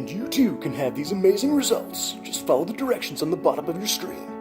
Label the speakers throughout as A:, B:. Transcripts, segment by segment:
A: And you too can have these amazing results. Just follow the directions on the bottom of your screen.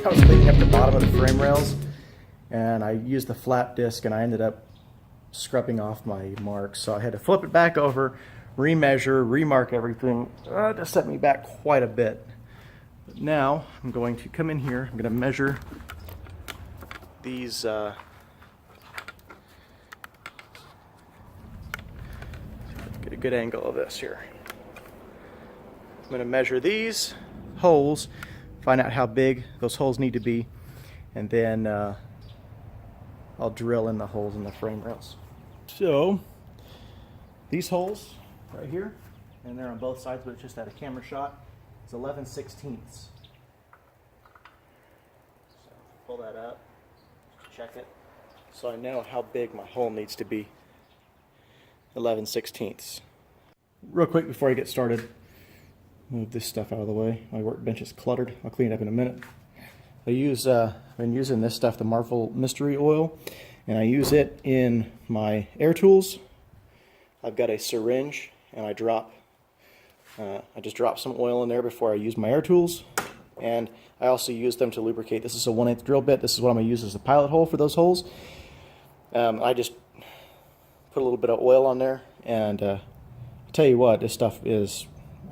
B: I was cleaning up the bottom of the frame rails and I used the flat disc and I ended up scrubbing off my marks. So I had to flip it back over, remeasure, remark everything. That set me back quite a bit. But now I'm going to come in here, I'm going to measure these get a good angle of this here. I'm going to measure these holes, find out how big those holes need to be, and then I'll drill in the holes in the frame rails. So these holes right here, and they're on both sides, but it's just at a camera shot, it's 11/16. So pull that up, check it, so I know how big my hole needs to be. 11/16. Real quick before I get started, move this stuff out of the way. My workbench is cluttered. I'll clean it up in a minute. I've been using this stuff, the Marvel Mystery Oil, and I use it in my air tools. I've got a syringe, and I just drop some oil in there before I use my air tools, and I also use them to lubricate. This is a 1/8 drill bit. This is what I'm going to use as a pilot hole for those holes. I just put a little bit of oil on there, and I tell you what, this stuff is,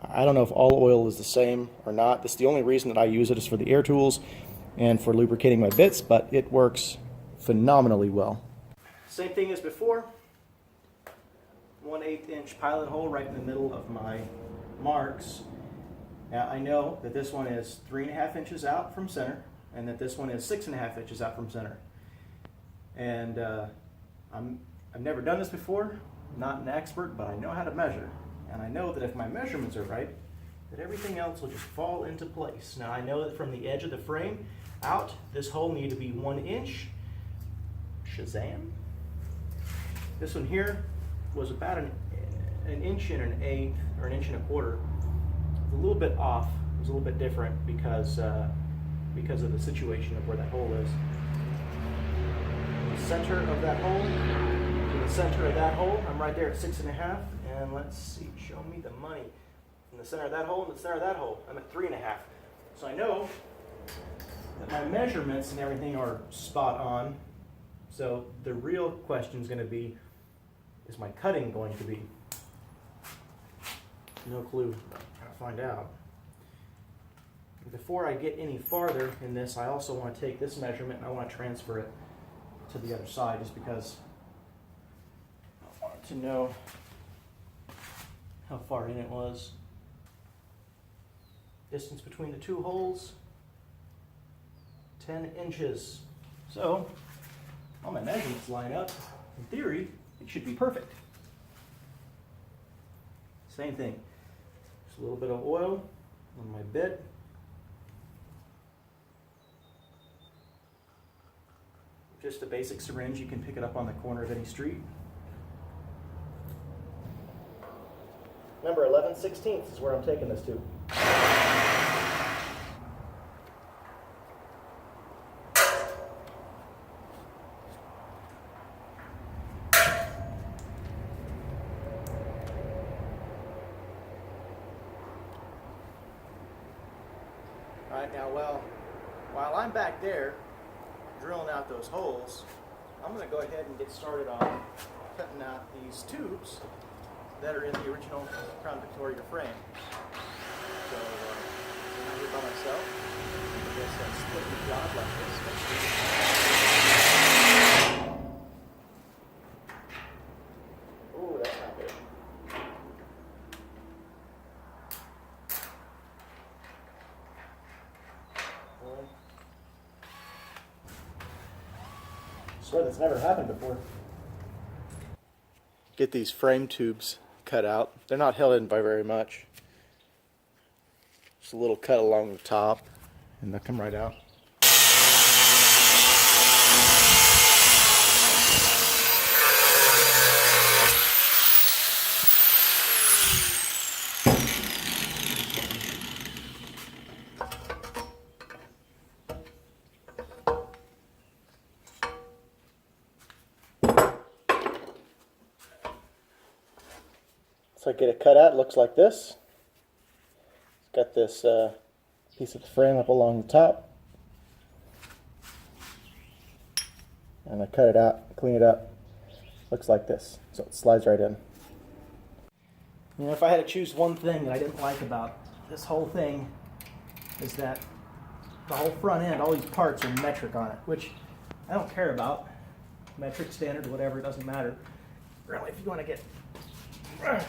B: I don't know if all oil is the same or not. This is the only reason that I use it is for the air tools and for lubricating my bits, but it works phenomenally well. Same thing as before. 1/8 inch pilot hole right in the middle of my marks. Now I know that this one is 3.5 inches out from center, and that this one is 6.5 inches out from center. And I've never done this before, I'm not an expert, but I know how to measure. And I know that if my measurements are right, that everything else will just fall into place. Now I know that from the edge of the frame out, this hole needed to be 1 inch. Shazam! This one here was about an inch and an eighth, or an inch and a quarter. It's a little bit off. It was a little bit different because of the situation of where that hole is. The center of that hole, to the center of that hole, I'm right there at 6.5. And let's see, show me the money. In the center of that hole, in the center of that hole, I'm at 3.5. So I know that my measurements and everything are spot on. So the real question is going to be, is my cutting going to be? No clue. I'll find out. Before I get any farther in this, I also want to take this measurement and I want to transfer it to the other side, just because I want to know how far in it was. Distance between the two holes, 10 inches. So, all my measurements line up. In theory, it should be perfect. Same thing. Just a little bit of oil on my bit. Just a basic syringe. You can pick it up on the corner of any street. Number 11/16 is where I'm taking this to. Alright, now while I'm back there drilling out those holes, I'm going to go ahead and get started on cutting out these tubes that are in the original Crown Victoria frame. So I'm not here by myself. I guess I split the job like this. Ooh, that's not good. Swear that's never happened before. Get these frame tubes cut out. They're not held in by very much. Just a little cut along the top, and they'll come right out. So I get it cut out, it looks like this. It's got this piece of the frame up along the top. And I cut it out, clean it up. Looks like this. So it slides right in. You know, if I had to choose one thing that I didn't like about this whole thing, is that the whole front end, all these parts are metric on it, which I don't care about. Metric, standard, whatever, it doesn't matter. Really, if you want to get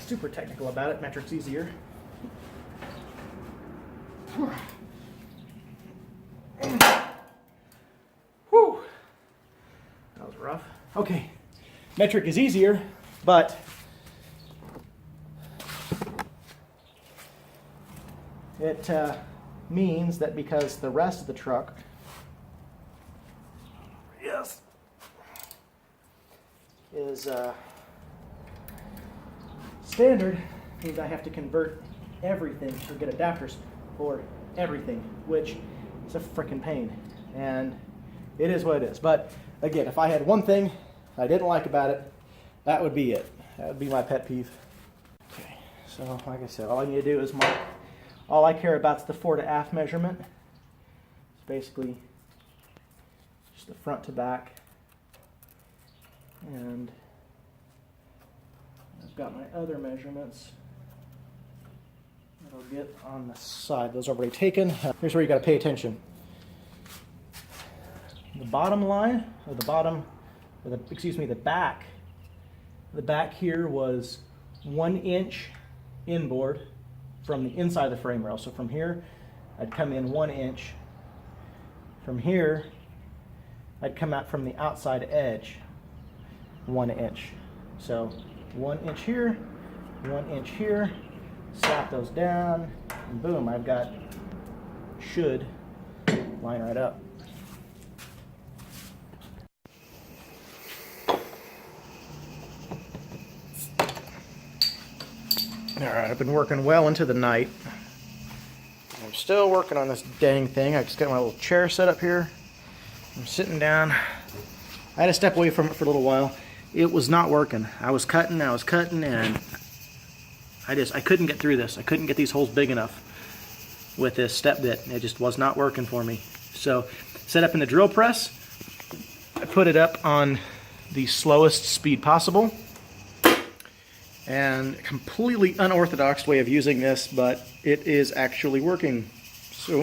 B: super technical about it, metric's easier. Whew. That was rough. Okay, metric is easier, but it means that because the rest of the truck is standard, means I have to convert everything or get adapters for everything, which is a freaking pain, and it is what it is. But again, if I had one thing I didn't like about it, that would be it. That would be my pet peeve. Okay, so like I said, all I need to do is mark. All I care about is the fore to aft measurement. It's basically just the front to back, and I've got my other measurements that I'll get on the side. Those are already taken. Here's where you got to pay attention. The bottom line, or the bottom, or the, excuse me, the back here was 1 inch inboard from the inside of the frame rail. So from here, I'd come in 1 inch. From here, I'd come out from the outside edge 1 inch. So 1 inch here, 1 inch here, slap those down, and boom, I've got, should line right up. Alright, I've been working well into the night. I'm still working on this dang thing. I just got my little chair set up here. I'm sitting down. I had to step away from it for a little while. It was not working. I was cutting, and I couldn't get through this. I couldn't get these holes big enough with this step bit. It just was not working for me. So, set up in the drill press. I put it up on the slowest speed possible. And completely unorthodox way of using this, but it is actually working. So,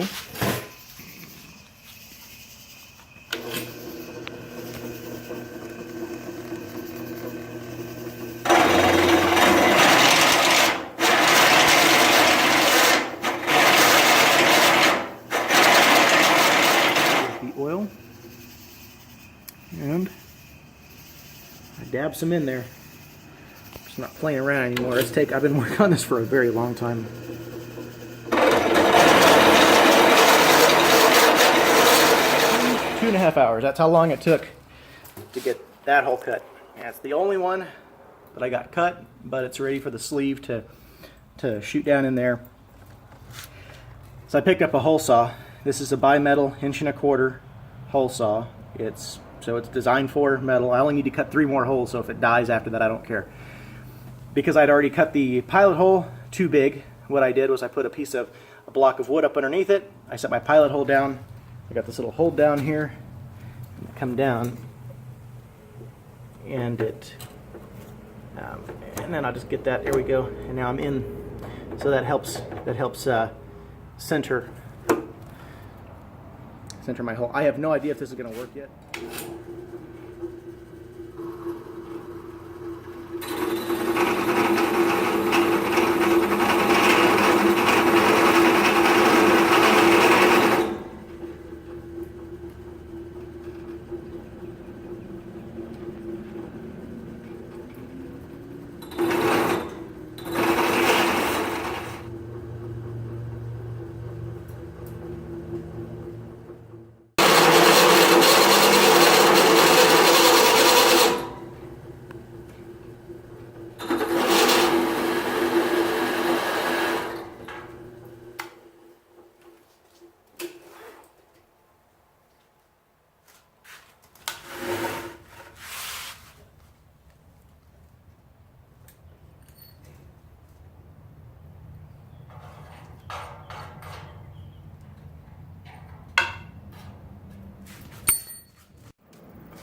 B: the oil, and I dab some in there. I'm not playing around anymore. I've been working on this for a very long time. 2.5 hours. That's how long it took to get that hole cut. That's the only one that I got cut, but it's ready for the sleeve to shoot down in there. So I picked up a hole saw. This is a bimetal 1.25 inch hole saw. It's designed for metal. I only need to cut 3 more holes, so if it dies after that, I don't care. Because I'd already cut the pilot hole too big, what I did was I put a block of wood up underneath it. I set my pilot hole down. I got this little hold down here. And I come down, and and then I'll just get that. There we go. And now I'm in. So that helps center my hole. I have no idea if this is going to work yet.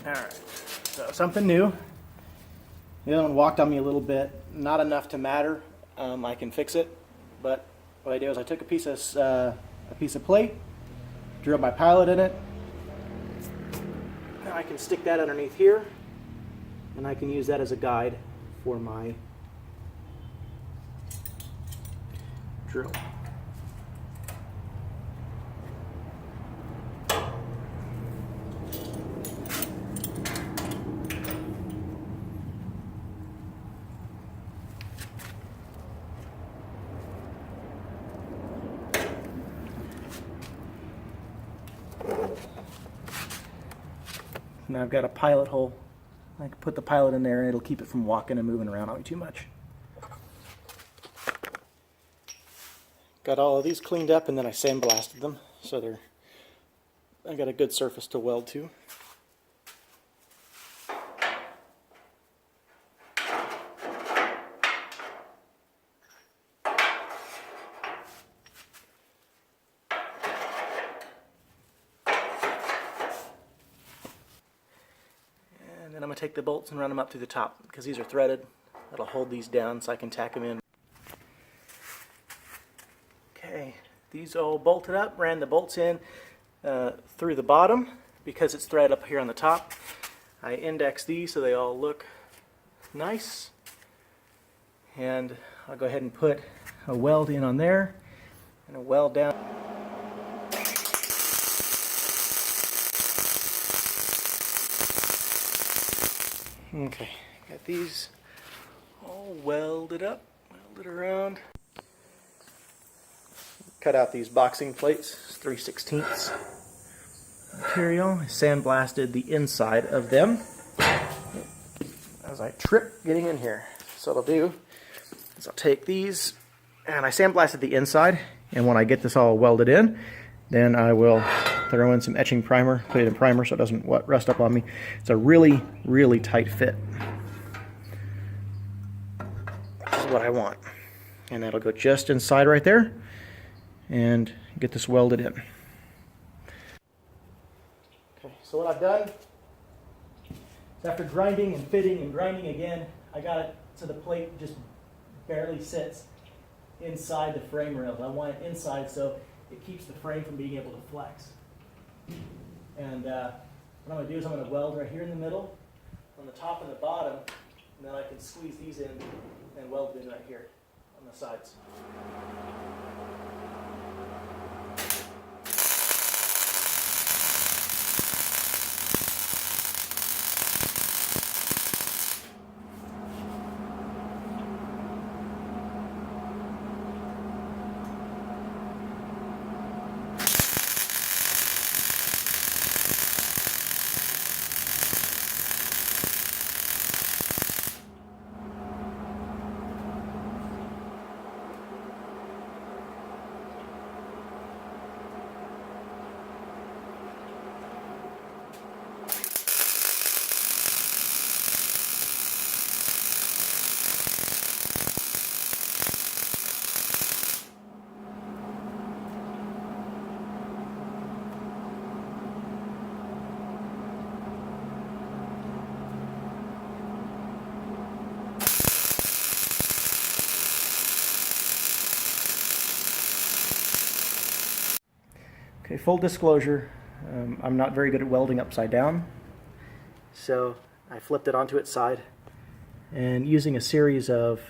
B: Alright, so something new. The other one walked on me a little bit, not enough to matter. I can fix it, but what I did was I took a piece of plate, drilled my pilot in it. Now I can stick that underneath here, and I can use that as a guide for my drill. Now I've got a pilot hole. I can put the pilot in there and it'll keep it from walking and moving around on me too much. Got all of these cleaned up and then I sandblasted them so I got a good surface to weld to. And then I'm going to take the bolts and run them up through the top because these are threaded. That'll hold these down so I can tack them in. Okay, these all bolted up, ran the bolts in through the bottom because it's threaded up here on the top. I index these so they all look nice. And I'll go ahead and put a weld in on there and a weld down. Okay, got these all welded up, welded around. Cut out these boxing plates, 3/16 material. I sandblasted the inside of them as I trip getting in here. So what I'll do is I'll take these and I sandblasted the inside, and when I get this all welded in, then I will throw in some etching primer, put it in primer so it doesn't rust up on me. It's a really, really tight fit. This is what I want. And that'll go just inside right there and get this welded in. Okay, so what I've done is after grinding and fitting and grinding again, I got it so the plate just barely sits inside the frame rails. I want it inside so it keeps the frame from being able to flex. And what I'm going to do is I'm going to weld right here in the middle, on the top and the bottom, and then I can squeeze these in and weld it in right here on the sides. Okay, full disclosure, I'm not very good at welding upside down, so I flipped it onto its side, and using a series of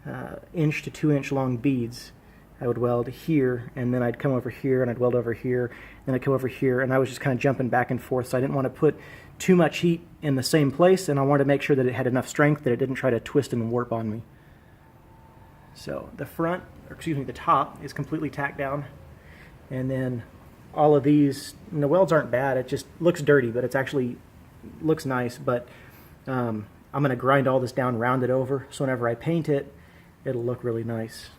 B: 1 to 2 inch long beads, I would weld here, and then I'd come over here, and I'd weld over here, and I'd come over here, and I was just kind of jumping back and forth, so I didn't want to put too much heat in the same place, and I wanted to make sure that it had enough strength that it didn't try to twist and warp on me. So the front, or excuse me, the top is completely tacked down. And then all of these, and the welds aren't bad, it just looks dirty, but it's actually looks nice. But I'm going to grind all this down, round it over, so whenever I paint it, it'll look really nice.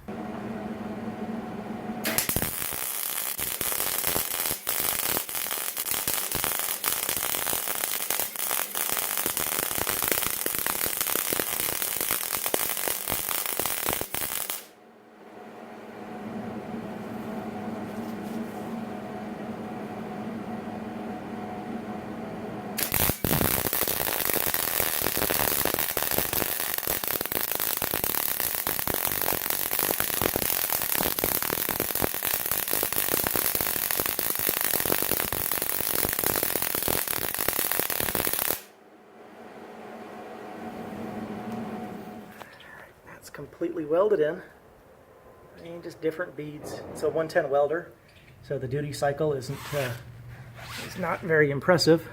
B: completely welded in. And just different beads. It's a 110 welder, so the duty cycle is not very impressive.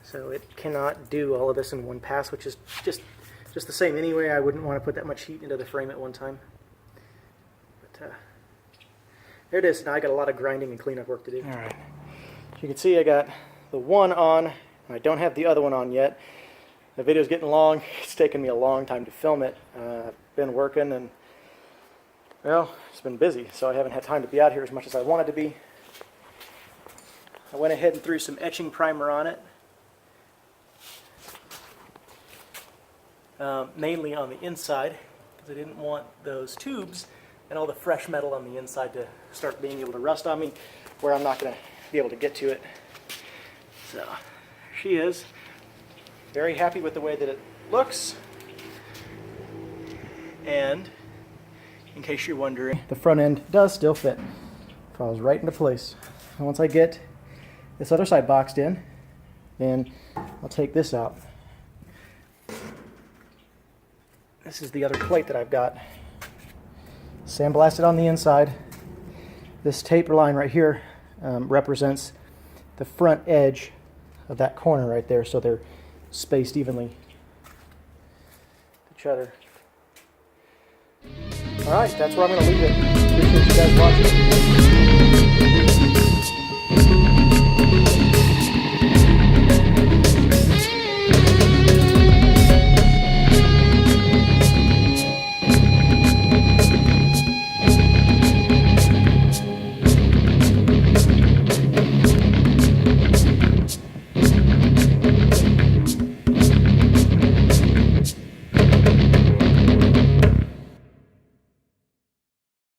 B: So it cannot do all of this in one pass, which is just the same anyway. I wouldn't want to put that much heat into the frame at one time. But there it is. Now I got a lot of grinding and cleanup work to do. All right. As you can see, I got the one on. I don't have the other one on yet. The video's getting long. It's taken me a long time to film it. I've been working and, well, it's been busy, so I haven't had time to be out here as much as I wanted to be. I went ahead and threw some etching primer on it. Mainly on the inside, because I didn't want those tubes and all the fresh metal on the inside to start being able to rust on me, where I'm not going to be able to get to it. So, there she is. Very happy with the way that it looks. And, in case you're wondering, the front end does still fit. Falls right into place. And once I get this other side boxed in, then I'll take this out. This is the other plate that I've got. Sandblasted on the inside. This tape line right here represents the front edge of that corner right there, so they're spaced evenly with each other. Alright, that's where I'm going to leave it. Appreciate you guys watching.